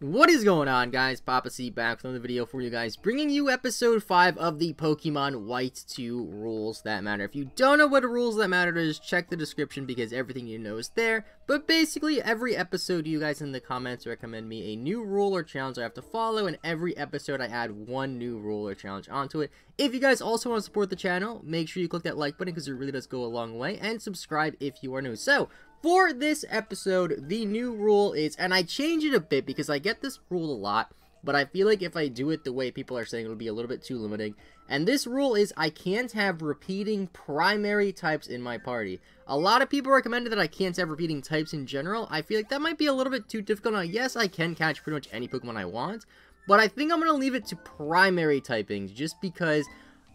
What is going on, guys? PaPaSea back with another video for you guys, bringing you episode 5 of the Pokemon White 2 Rules That Matter. If you don't know what Rules That Matter is, check the description because everything you know is there. But basically, every episode you guys in the comments recommend me a new rule or challenge I have to follow, and every episode I add one new rule or challenge onto it. If you guys also want to support the channel, make sure you click that like button because it really does go a long way, and subscribe if you are new. So, for this episode, the new rule is, and I change it a bit because I get this rule a lot, but I feel like if I do it the way people are saying, it'll be a little bit too limiting. And this rule is I can't have repeating primary types in my party. A lot of people recommended that I can't have repeating types in general. I feel like that might be a little bit too difficult. Now, yes, I can catch pretty much any Pokemon I want, but I think I'm going to leave it to primary typings just because,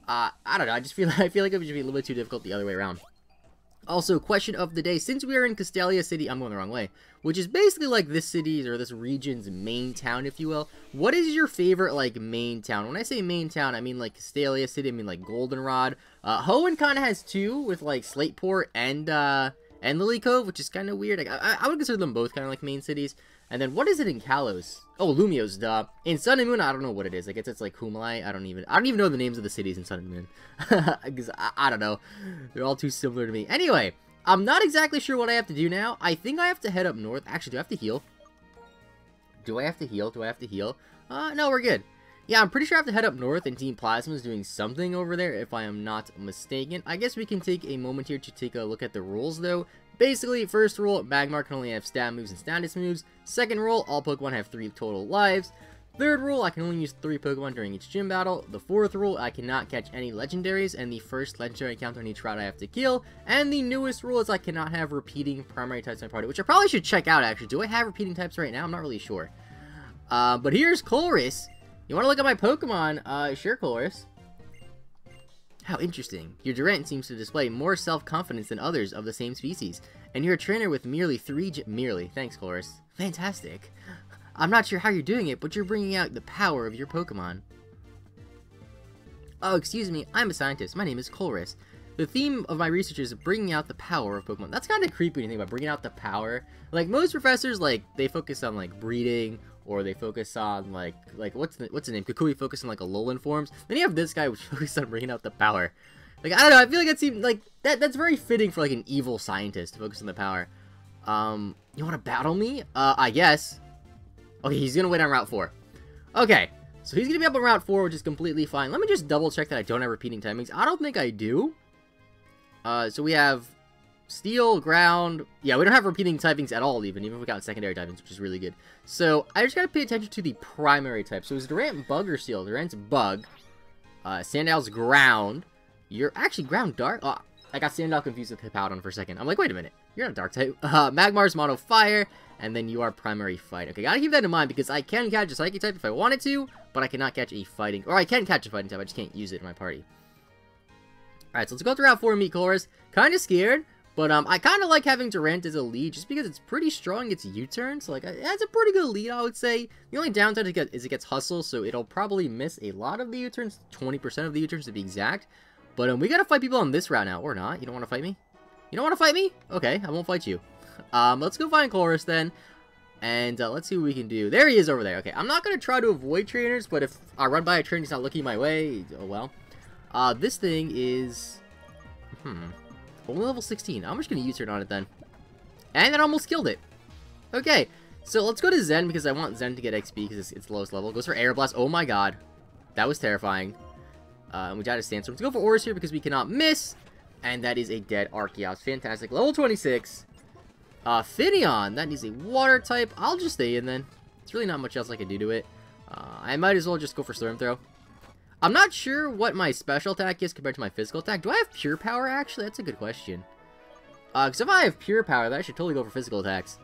I don't know, I feel like it would just be a little bit too difficult the other way around. Also, question of the day, since we are in Castelia City, I'm going the wrong way, which is basically like this city's or this region's main town, if you will. What is your favorite, like, main town? When I say main town, I mean, like, Castelia City, I mean, like, Goldenrod. Hoenn kind of has two with, like, Slateport and Lily Cove, which is kind of weird. Like, I would consider them both kind of like main cities. And then, what is it in Kalos? Oh, Lumiose, duh. In Sun and Moon, I don't know what it is. I guess it's like Humalai. I don't even know the names of the cities in Sun and Moon. Because, I don't know. They're all too similar to me. Anyway, I'm not exactly sure what I have to do now. I think I have to head up north. Actually, do I have to heal? Do I have to heal? No, we're good. Yeah, I'm pretty sure I have to head up north, and Team Plasma is doing something over there, if I am not mistaken. I guess we can take a moment here to take a look at the rules, though. Basically, first rule, Magmar can only have stab moves and status moves. Second rule, all Pokemon have 3 total lives. Third rule, I can only use 3 Pokemon during each gym battle. The fourth rule, I cannot catch any legendaries, and the first legendary encounter on each route I have to kill. And the newest rule is I cannot have repeating primary types in my party, which I probably should check out, actually. Do I have repeating types right now? I'm not really sure. But here's Colress. You want to look at my Pokemon? Sure, Colress. How interesting. Your Durant seems to display more self-confidence than others of the same species. And you're a trainer with merely 3 Thanks, Colress. Fantastic. I'm not sure how you're doing it, but you're bringing out the power of your Pokemon. Oh, excuse me. I'm a scientist. My name is Colress. The theme of my research is bringing out the power of Pokemon. That's kind of creepy when you think about bringing out the power. Like, most professors, like, they focus on, like, breeding, or they focus on, like what's the name? Kukui focus on, like, Alolan forms. Then you have this guy which focuses on bringing out the power. Like, I don't know, I feel like that seems, like, that's very fitting for, like, an evil scientist to focus on the power. You want to battle me? I guess. Okay, he's gonna wait on Route 4. Okay, so he's gonna be up on Route 4, which is completely fine. Let me just double check that I don't have repeating timings. I don't think I do. So we have Steel, Ground. Yeah, we don't have repeating typings at all, even if we got secondary typings, which is really good. So, I just gotta pay attention to the primary type. So, is Durant Bug or Steel? Durant's Bug. Sandow's Ground. You're actually Ground Dark? Oh, I got Sandal confused with Hippowdon for a second. I'm like, wait a minute. You're not a Dark type. Magmar's Mono Fire. And then you are Primary Fight. Okay, gotta keep that in mind because I can catch a Psychic type if I wanted to, but I cannot catch a Fighting. Or I can catch a Fighting type, I just can't use it in my party. Alright, so let's go through Route 4 and meet Colress. Kinda scared. But, I kind of like having Durant as a lead, just because it's pretty strong, it's U-turn, so, like, that's a pretty good lead, I would say. The only downside is it gets Hustle, so it'll probably miss a lot of the U-turns, 20% of the U-turns to be exact. But, we gotta fight people on this route now, or not. You don't want to fight me? You don't want to fight me? Okay, I won't fight you. Let's go find Colress, then. And, let's see what we can do. There he is over there. Okay, I'm not gonna try to avoid trainers, but if I run by a trainer he's not looking my way, oh well. This thing is... only level 16. I'm just going to U-turn on it then. And that almost killed it. Okay, so let's go to Zen because I want Zen to get XP because it's the lowest level. Goes for Air Blast. Oh my god. That was terrifying. And we died a Sandstorm. Let's go for Oris here because we cannot miss. And that is a dead Archeops. Fantastic. Level 26. Finneon. That needs a water type. I'll just stay in then. There's really not much else I can do to it. I might as well just go for Slurm Throw. I'm not sure what my special attack is compared to my physical attack. Do I have pure power, actually? That's a good question. Because if I have pure power, then I should totally go for physical attacks.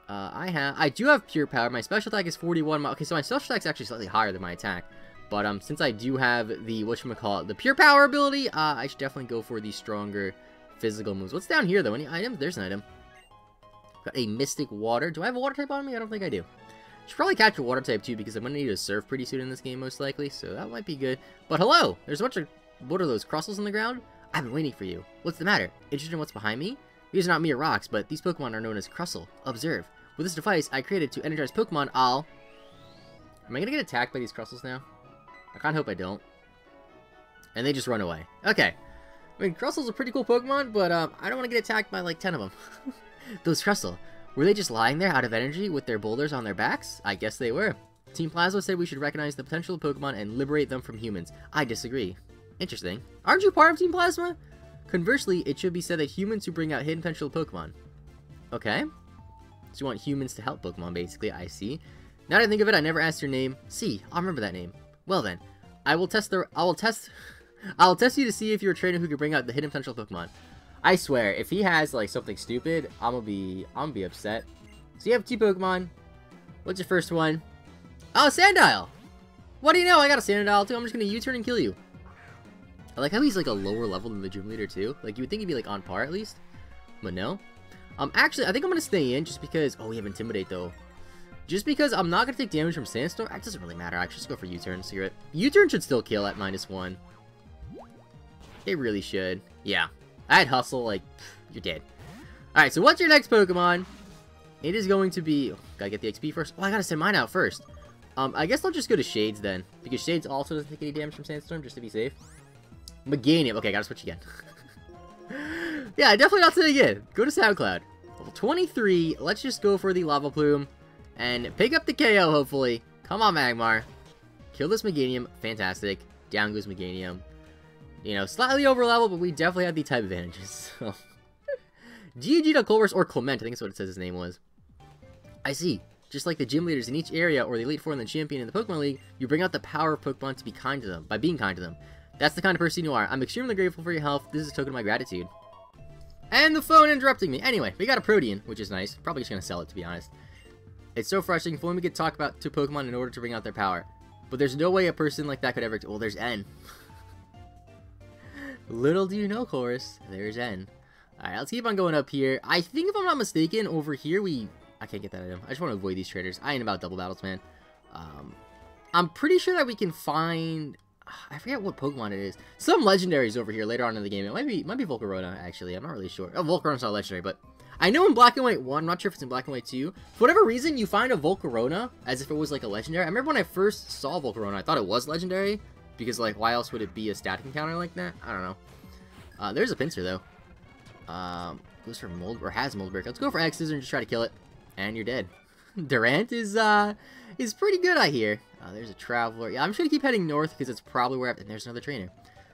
I do have pure power. My special attack is 41. Okay, so my special attack is actually slightly higher than my attack. But, since I do have the, the pure power ability, I should definitely go for the stronger physical moves. What's down here, though? Any items? There's an item. Got a Mystic Water. Do I have a water type on me? I don't think I do. Should probably catch a water type too because I'm going to need a surf pretty soon in this game most likely, so that might be good. But hello! There's a bunch of, what are those, crustals on the ground? I've been waiting for you. What's the matter? Interested in what's behind me? These are not mere rocks, but these Pokemon are known as Crustle. Observe. With this device I created to energize Pokemon, I'll Am I gonna get attacked by these Crustles now? I kinda hope I don't. And they just run away. Okay. I mean, Crustle's a pretty cool Pokemon, but I don't want to get attacked by like 10 of them. Those Crustle, were they just lying there out of energy with their boulders on their backs? I guess they were. Team Plasma said we should recognize the potential of Pokemon and liberate them from humans. I disagree. Interesting. Aren't you part of Team Plasma? Conversely, it should be said that humans who bring out hidden potential Pokemon. Okay. So you want humans to help Pokemon, basically. I see. Now that I think of it, I never asked your name. See, I'll remember that name. Well then, I'll test you to see if you're a trainer who can bring out the hidden potential Pokemon. I swear, if he has like something stupid, I'm gonna be upset. So you have 2 Pokemon. What's your first one? Oh, Sandile! What do you know? I got a Sandile too. I'm just gonna U-turn and kill you. I like how he's like a lower level than the gym leader too. Like you would think he'd be like on par at least, but no. Actually, I think I'm gonna stay in just because. Oh, we have Intimidate though. Just because I'm not gonna take damage from Sandstorm. It doesn't really matter. Actually, just go for U-turn. Screw it. U-turn should still kill at -1. It really should. Yeah. I had Hustle. Like, you're dead. All right. So what's your next Pokemon? It is going to be. Oh, gotta get the XP first. Oh, I gotta send mine out first. I guess I'll just go to Shades then, because Shades also doesn't take any damage from Sandstorm, just to be safe. Meganium. Okay, gotta switch again. Yeah, definitely not today again. Go to SoundCloud. Level 23. Let's just go for the Lava Plume and pick up the KO, hopefully. Come on, Magmar. Kill this Meganium. Fantastic. Down goes Meganium. You know, slightly over level, but we definitely have the type advantages. So. GG to Colress or Clement, I think that's what it says his name was. I see. Just like the gym leaders in each area or the Elite Four and the champion in the Pokemon League, you bring out the power of Pokemon to be kind to them, by being kind to them. That's the kind of person you are. I'm extremely grateful for your help. This is a token of my gratitude. And the phone interrupting me. Anyway, we got a Protean, which is nice. Probably just gonna sell it, to be honest. It's so frustrating if only we could talk about 2 Pokemon in order to bring out their power. But there's no way a person like that could ever... Well, there's N. Little do you know, Chorus. There's N. Alright, let's keep on going up here. I think if I'm not mistaken, over here I can't get that item. I just want to avoid these traders. I ain't about double battles, man. I'm pretty sure that we can find... I forget what Pokemon it is. Some legendaries over here later on in the game. It might be Volcarona, actually. I'm not really sure. Oh, Volcarona's not legendary, but... I know in Black and White 1, I'm not sure if it's in Black and White 2. For whatever reason, you find a Volcarona as if it was like a legendary. I remember when I first saw Volcarona, I thought it was legendary. Because, like, why else would it be a static encounter like that? I don't know. There's a Pinsir, though. Goes for Mold, or has Moldberg. Let's go for X Scissor and just try to kill it. And you're dead. Durant is pretty good, I hear. There's a Traveler. Yeah, I'm just gonna keep heading north because it's probably where and there's another trainer.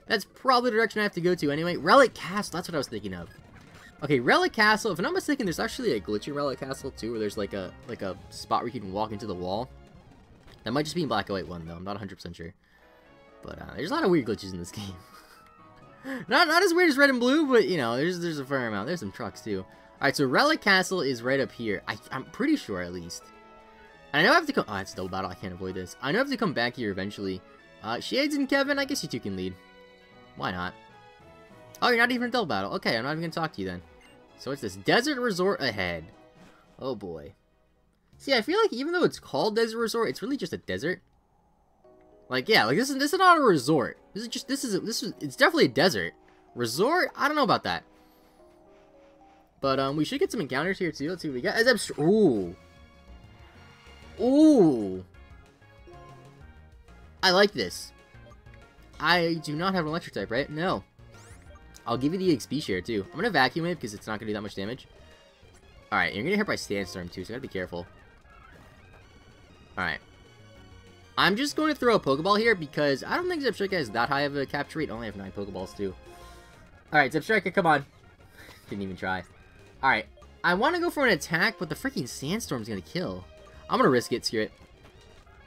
That's probably the direction I have to go to anyway. Relic Castle, that's what I was thinking of. Okay, Relic Castle, if I'm not mistaken, there's actually a glitch in Relic Castle too, where there's like a spot where you can walk into the wall. That might just be in Black and White 1 though, I'm not 100% sure. But there's a lot of weird glitches in this game. Not as weird as Red and Blue, but you know, there's a fair amount. There's some trucks too. Alright, so Relic Castle is right up here. I'm pretty sure, at least. And I know I have to come... Oh, it's double battle. I can't avoid this. I know I have to come back here eventually. Shades and Kevin, I guess you two can lead. Why not? Oh, you're not even in double battle. Okay, I'm not even going to talk to you then. So what's this? Desert Resort ahead. Oh, boy. See, I feel like even though it's called Desert Resort, it's really just a desert. Like, yeah, like this is not a resort. It's definitely a desert. Resort? I don't know about that. But, we should get some encounters here, too. Let's see what we got. Ooh. Ooh. I like this. I do not have an electric type, right? No. I'll give you the XP share, too. I'm gonna vacuum it because it's not gonna do that much damage. Alright, you're gonna hit by Sandstorm, too, so I gotta be careful. Alright. I'm just going to throw a Pokeball here because I don't think Zebstrika has that high of a capture rate. I only have 9 Pokeballs, too. Alright, Zebstrika, come on. Didn't even try. Alright, I want to go for an attack, but the freaking Sandstorm's going to kill. I'm going to risk it, screw it.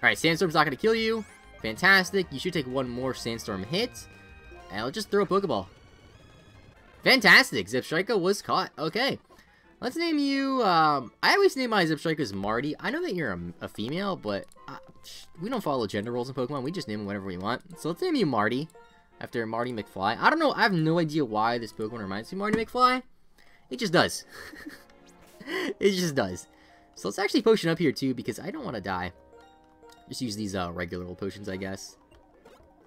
Alright, Sandstorm's not going to kill you. Fantastic. You should take 1 more Sandstorm hit. And I'll just throw a Pokeball. Fantastic. Zebstrika was caught. Okay. Let's name you, I always name my Zebstrikas Marty. I know that you're a female, but we don't follow gender roles in Pokemon. We just name them whatever we want. So let's name you Marty. After Marty McFly. I don't know. I have no idea why this Pokemon reminds me of Marty McFly. It just does. It just does. So let's actually potion up here too because I don't want to die. Just use these regular old potions, I guess.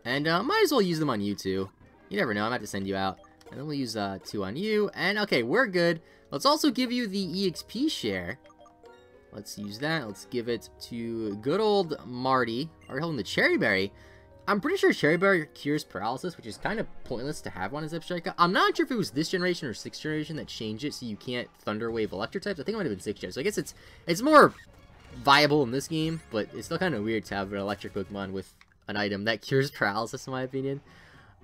And might as well use them on you too. You never know. I might have to send you out. And then we'll use 2 on you. And okay, we're good. Let's also give you the EXP share. Let's use that. Let's give it to good old Marty. Are we holding the Cherry Berry? I'm pretty sure Cherry Berry cures paralysis, which is kind of pointless to have on his Zepstrika. I'm not sure if it was this generation or 6th generation that changed it so you can't Thunder Wave Electric types. I think it might have been 6th gen. So I guess it's more viable in this game, but it's still kind of weird to have an electric Pokemon with an item that cures paralysis, in my opinion.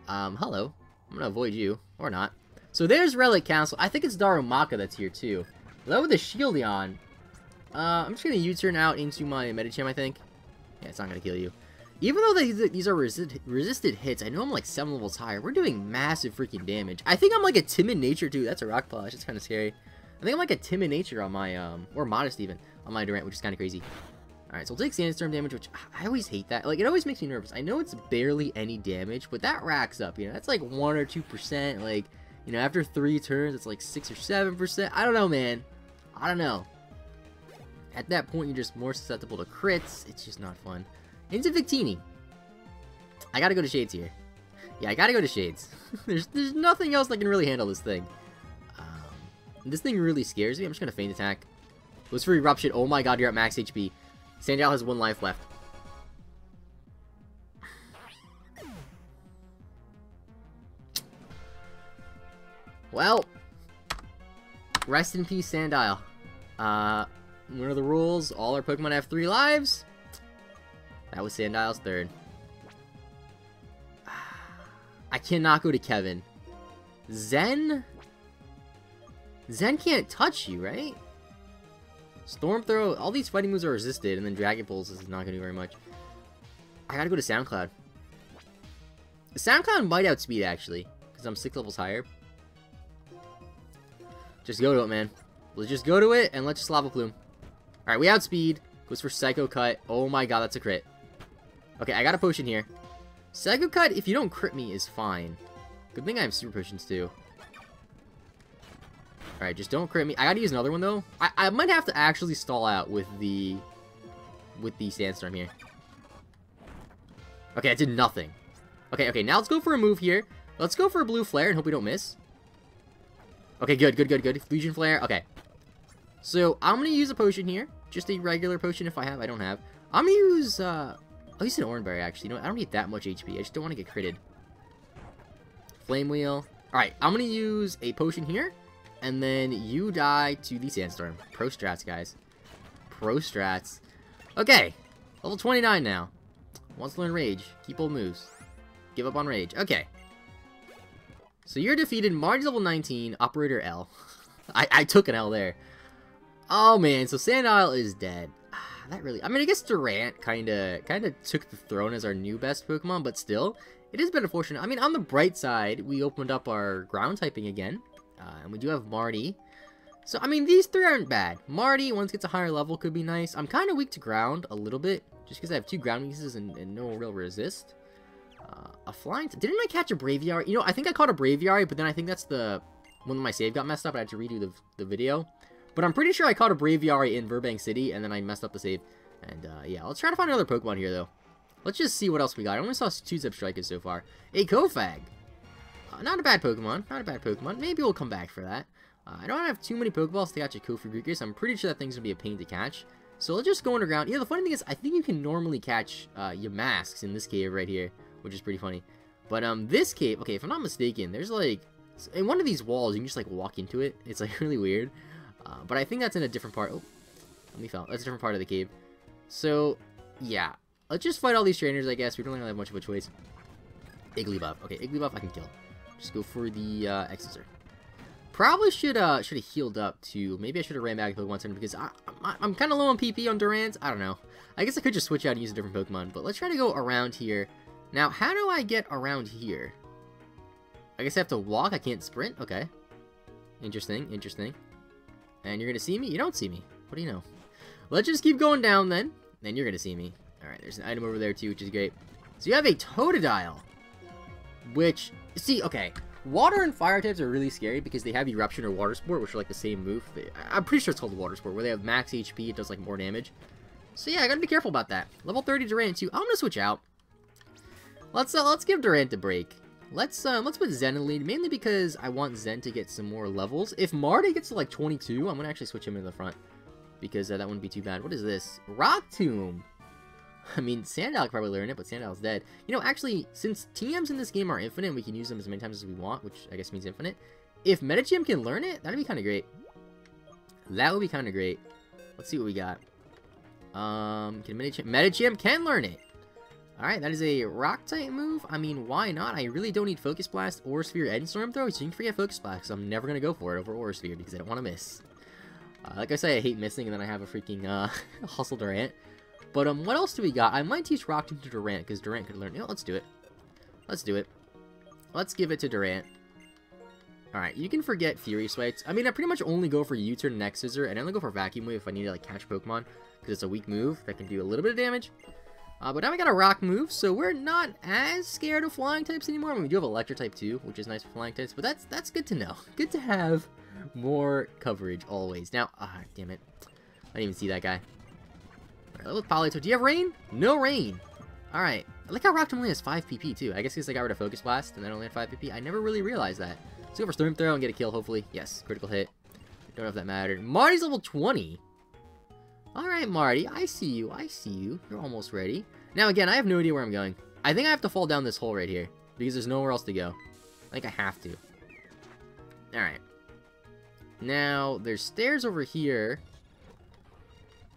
Hello. I'm gonna avoid you. Or not. So there's Relic Castle. I think it's Darumaka that's here, too. Though with the Shieldon, I'm just gonna U-turn out into my Medicham, I think. Yeah, it's not gonna kill you. Even though these are resisted hits, I know I'm like 7 levels higher. We're doing massive freaking damage. I think I'm like a timid nature, too. That's a Rock Polish. It's kind of scary. I think I'm like a timid nature on my, or modest even, on my Durant, which is kind of crazy. Alright, so we'll take Sandstorm damage, which I always hate that. Like, it always makes me nervous. I know it's barely any damage, but that racks up, you know. That's like 1 or 2%. Like, you know, after 3 turns, it's like 6 or 7%. I don't know, man. I don't know. At that point, you're just more susceptible to crits. It's just not fun. Into Victini. I gotta go to Shades here. Yeah, I gotta go to Shades. there's nothing else that can really handle this thing. This thing really scares me. I'm just gonna Feint Attack. Goes for Eruption. Oh my god, you're at max HP. Sandile has 1 life left. Well, rest in peace, Sandile. One of the rules, all our Pokemon have 3 lives. That was Sandile's 3rd. I cannot go to Kevin. Zen? Zen can't touch you, right? Storm Throw, all these fighting moves are resisted, and then Dragon Pulse is not going to do very much. I gotta go to SoundCloud. SoundCloud might outspeed, actually, because I'm 6 levels higher. Just go to it, man. Let's just go to it, and let's just Lava Plume. Alright, we outspeed. Goes for Psycho Cut. Oh my god, that's a crit. Okay, I got a potion here. Psycho Cut, if you don't crit me, is fine. Good thing I have Super Potions, too. Alright, just don't crit me. I gotta use another one, though. I might have to actually stall out with the Sandstorm here. Okay, I did nothing. Okay, now let's go for a move here. Let's go for a Blue Flare and hope we don't miss. Okay, good. Fusion Flare. Okay. So, I'm gonna use a potion here. Just a regular potion if I have. I don't have. I'm gonna use, I'll use an Orange Berry, actually. You know, I don't need that much HP. I just don't want to get critted. Flame Wheel. Alright, I'm gonna use a potion here. And then you die to the Sandstorm. Pro strats, guys. Pro strats. Okay. Level 29 now. Wants to learn Rage. Keep old moves. Give up on Rage. Okay. So you're defeated. Marty's level 19. Operator L. I took an L there. Oh, man. So Sandile is dead. That really... I mean, I guess Durant kind of took the throne as our new best Pokemon. But still, it is been unfortunate. I mean, on the bright side, we opened up our ground typing again. And we do have Marty. So, I mean, these 3 aren't bad. Marty, once gets a higher level, could be nice. I'm kind of weak to ground a little bit. Just because I have 2 ground weaknesses and no real resist. A flying... Didn't I catch a Braviary? You know, I think I caught a Braviary, but then I think that's the... When my save got messed up, I had to redo the video. But I'm pretty sure I caught a Braviary in Burbank City, and then I messed up the save. And, yeah, let's try to find another Pokemon here, though. Let's just see what else we got. I only saw 2 Zepstrikers so far. A Kofag. Not a bad Pokemon. Not a bad Pokemon. Maybe we'll come back for that. I don't have too many Pokeballs to catch a Kofagrigus. I'm pretty sure that thing's going to be a pain to catch. So let's just go underground. Yeah, the funny thing is, I think you can normally catch your masks in this cave right here, which is pretty funny. But this cave, okay, if I'm not mistaken, there's like... In one of these walls, you can just like walk into it. It's like really weird. But I think that's in a different part. Oh, let me fell. That's a different part of the cave. So, yeah. Let's just fight all these trainers, I guess. We don't really have much of a choice. Igglybuff. Okay, Igglybuff I can kill. Just go for the Exeter. Probably should have healed up too. Maybe I should have ran back to Pokemon Center because I'm kind of low on PP on Durant. I don't know. I guess I could just switch out and use a different Pokemon. But let's try to go around here. Now, how do I get around here? I guess I have to walk. I can't sprint. Okay. Interesting. And you're gonna see me? You don't see me. What do you know? Let's just keep going down then. Then you're gonna see me. Alright, there's an item over there too, which is great. So you have a Totodile. Which, see, okay. Water and fire types are really scary because they have Eruption or Water Sport, which are like the same move. I'm pretty sure it's called Water Sport, where they have max HP, it does like more damage. So yeah, I gotta be careful about that. Level 30 Durant too. I'm gonna switch out. Let's give Durant a break. Let's put Zen in the lead, mainly because I want Zen to get some more levels. If Marty gets to like 22, I'm gonna actually switch him into the front. because that wouldn't be too bad. What is this? Rock Tomb! I mean, Sandile could probably learn it, but Sandile's dead. You know, actually, since TMs in this game are infinite, we can use them as many times as we want, which I guess means infinite. If Metagym can learn it, that'd be kind of great. That would be kind of great. Let's see what we got. Can Metagym can learn it. Alright, that is a rock-type move. I mean, why not? I really don't need Focus Blast, Aura Sphere, and Storm Throw, so you can forget Focus Blast, because I'm never going to go for it over Aura Sphere, because I don't want to miss. Like I say, I hate missing, and then I have a freaking, Hustle Durant. But, what else do we got? I might teach Rock Tomb to Durant, because Durant could learn. You know, let's do it. Let's do it. Let's give it to Durant. Alright, you can forget Fury Swipes. I mean, I pretty much only go for U-Turn and Next Scissor, and I only go for Vacuum Wave if I need to, like, catch Pokemon, because it's a weak move that can do a little bit of damage. But now we got a rock move, so we're not as scared of flying types anymore. I mean, we do have electric type too, which is nice for flying types, but that's good to know. Good to have more coverage always. Now, damn it. I didn't even see that guy. Alright, with Polito. Do you have rain? No rain. Alright. I like how Rock Tomb only has 5 PP too. I guess because I got rid of Focus Blast and then only had 5 PP. I never really realized that. Let's go for Storm Throw and get a kill, hopefully. Yes, critical hit. Don't know if that mattered. Marty's level 20. Alright, Marty, I see you, I see you. You're almost ready. Now, again, I have no idea where I'm going. I think I have to fall down this hole right here, because there's nowhere else to go. I think I have to. Alright. Now, there's stairs over here.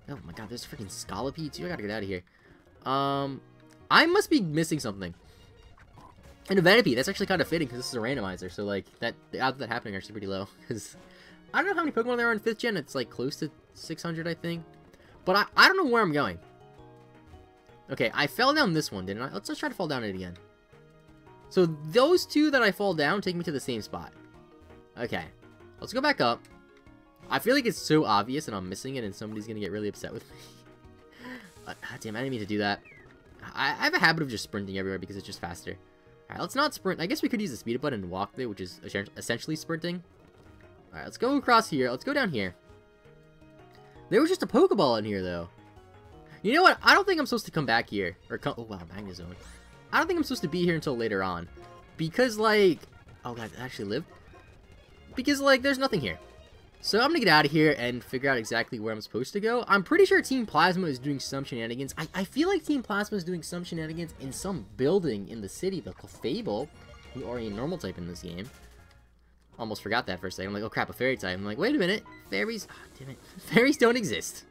Oh my god, there's freaking Scolipede too. I gotta get out of here. I must be missing something. And a Venipede, that's actually kind of fitting, because this is a randomizer, so, like, the odds of that happening are actually pretty low, because I don't know how many Pokemon there are in 5th gen. It's, like, close to 600, I think. But I don't know where I'm going. Okay, I fell down this one, didn't I? Let's just try to fall down it again. So, those two that I fall down take me to the same spot. Okay. Let's go back up. I feel like it's so obvious and I'm missing it and somebody's gonna get really upset with me. Damn, I didn't mean to do that. I have a habit of just sprinting everywhere because it's just faster. Alright, let's not sprint. I guess we could use the speed up button and walk there, which is essentially sprinting. Alright, let's go across here. Let's go down here. There was just a Pokeball in here, though. You know what? I don't think I'm supposed to come back here. Or come... Oh, wow, Magnezone. I don't think I'm supposed to be here until later on. Because, like... Oh, God, it actually lived? Because, like, there's nothing here. So I'm gonna get out of here and figure out exactly where I'm supposed to go. I'm pretty sure Team Plasma is doing some shenanigans. I feel like Team Plasma is doing some shenanigans in some building in the city, the Clefable, who are a normal type in this game. Almost forgot that for a second. I'm like, oh crap, a fairy type. I'm like, wait a minute. Fairies... Oh, damn it. Fairies don't exist.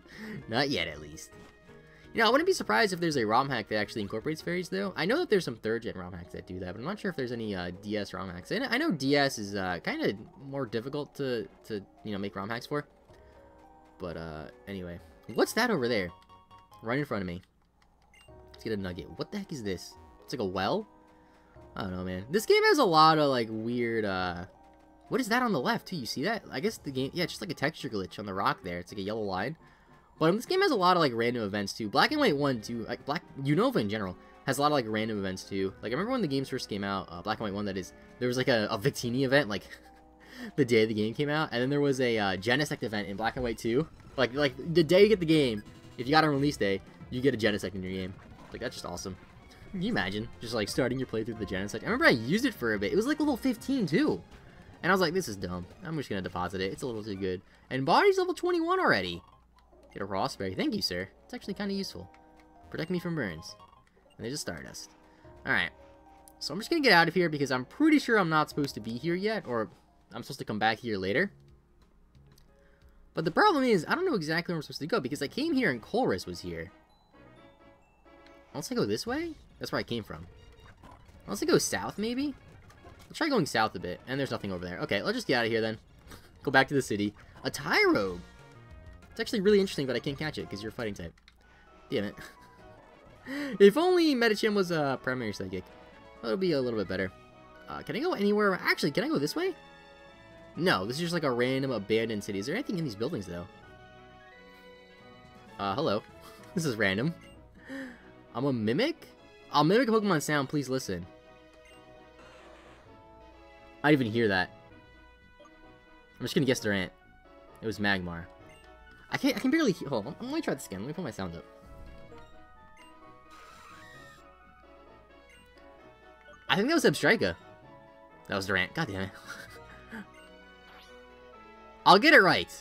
Not yet, at least. You know, I wouldn't be surprised if there's a ROM hack that actually incorporates fairies, though. I know that there's some 3rd-gen ROM hacks that do that, but I'm not sure if there's any DS ROM hacks. I know DS is kind of more difficult to, you know, make ROM hacks for. But, anyway. What's that over there? Right in front of me. Let's get a nugget. What the heck is this? It's like a well? I don't know, man. This game has a lot of, like, weird, What is that on the left, too? You see that? I guess the game... Yeah, it's just like a texture glitch on the rock there. It's like a yellow line. But this game has a lot of, like, random events, too. Black and White 1, too. Like, Unova in general has a lot of, like, random events, too. Like, I remember when the games first came out, Black and White 1, that is, there was, like, a Victini event, like, the day the game came out. And then there was a Genesect event in Black and White 2. Like, the day you get the game, if you got a release day, you get a Genesect in your game. Like, that's just awesome. Can you imagine? Just, like, starting your playthrough with the Genesect. I remember I used it for a bit. It was, like, level 15, too. And I was like, this is dumb. I'm just gonna deposit it. It's a little too good. And Body's level 21 already. Get a raw berry. Thank you, sir. It's actually kind of useful. Protect me from burns. And there's a Stardust. Alright. So I'm just gonna get out of here because I'm pretty sure I'm not supposed to be here yet. Or I'm supposed to come back here later. But the problem is, I don't know exactly where I'm supposed to go because I came here and Colress was here. Unless I go this way? That's where I came from. Unless I go south, maybe? Let's try going south a bit. And there's nothing over there. Okay, let's just get out of here then. Go back to the city. A Tyrogue! It's actually really interesting, but I can't catch it because you're a fighting type. Damn it. If only Medicham was a primary psychic. That would be a little bit better. Can I go anywhere? Actually, can I go this way? No, this is just like a random abandoned city. Is there anything in these buildings, though? Hello. This is random. I'm a Mimic? I'll mimic a Pokemon sound, please listen. I didn't even hear that. I'm just gonna guess Durant. It was Magmar. I can barely hear. Hold on, I'm gonna try this again. Let me put my sound up. I think that was Abstrika. That was Durant. God damn it. I'll get it right.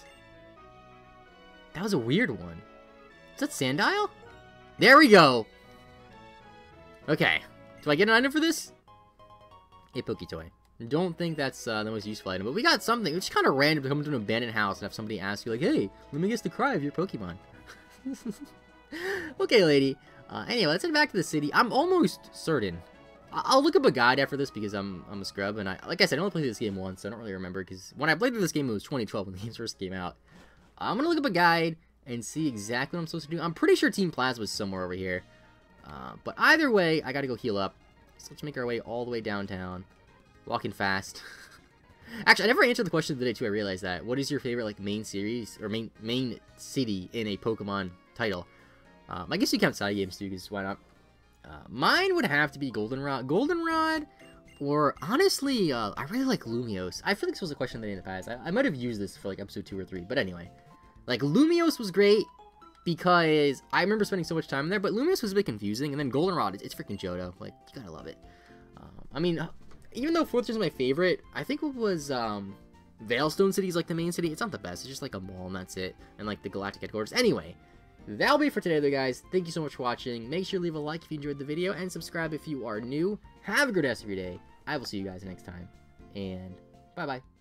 That was a weird one. Is that Sandile? There we go! Okay. Do I get an item for this? A Poketoy. Don't think that's the most useful item, but we got something. It's kind of random to come into an abandoned house and have somebody ask you, like, hey, let me guess the cry of your Pokemon. Okay, lady. Anyway, let's head back to the city. I'm almost certain. I'll look up a guide after this because I'm a scrub, and like I said, I only played this game once, so I don't really remember, because when I played through this game, it was 2012 when the game first came out. I'm gonna look up a guide and see exactly what I'm supposed to do. I'm pretty sure Team Plasma is somewhere over here. But either way, I gotta go heal up. So let's make our way all the way downtown. Walking fast. Actually, I never answered the question of the day, too. I realized that. What is your favorite, like, main series, or main city in a Pokemon title? I guess you count side games, too, because why not? Mine would have to be Goldenrod. Goldenrod, or, honestly, I really like Lumiose. I feel like this was a question of the day in the past. I might have used this for, like, episode 2 or 3, but anyway. Like, Lumiose was great, because I remember spending so much time there, but Lumiose was a bit confusing, and then Goldenrod, it's freaking Johto. Like, you gotta love it. I mean, even though 4th is my favorite, I think it was, Veilstone City is, like, the main city. It's not the best. It's just, like, a mall, and that's it. And, like, the Galactic Headquarters. Anyway, that'll be it for today, though, guys. Thank you so much for watching. Make sure to leave a like if you enjoyed the video, and subscribe if you are new. Have a good rest of your day. I will see you guys next time. And, bye-bye.